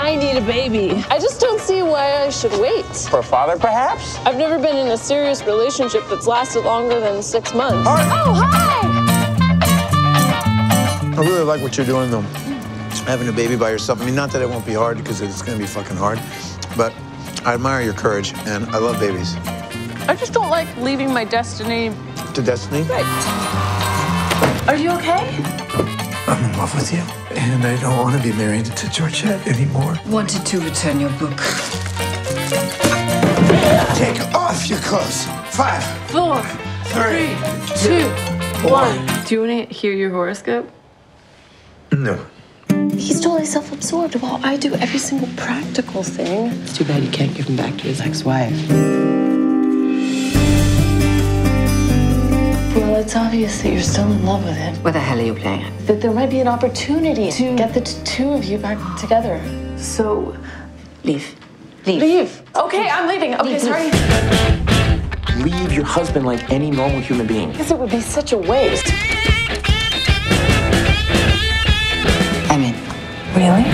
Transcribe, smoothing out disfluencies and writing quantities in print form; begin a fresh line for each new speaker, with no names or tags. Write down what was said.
I need a baby. I just don't see why I should wait.
For a father, perhaps?
I've never been in a serious relationship that's lasted longer than 6 months.
Oh,
hi!
I really like what you're doing, though. Having a baby by yourself. I mean, not that it won't be hard, because it's going to be fucking hard, but I admire your courage, and I love babies.
I just don't like leaving my destiny.
To destiny?
Right. Are you okay?
I'm in love with you, and I don't want to be married to Georgette anymore.
Wanted to return your book.
Take off your clothes. 5,
4, 3, 2, 1. Do you want to hear your horoscope?
No.
He's totally self-absorbed while I do every single practical thing.
It's too bad you can't give him back to his ex-wife.
Well, it's obvious that you're still in love with him.
What the hell are you playing at?
That there might be an opportunity to get the two of you back together. So,
Leave. Leave.
leave. Okay, I'm leaving. Okay,
Leave.
sorry.
leave your husband like any normal human being.
Because it would be such a waste.
I'm in.
Really?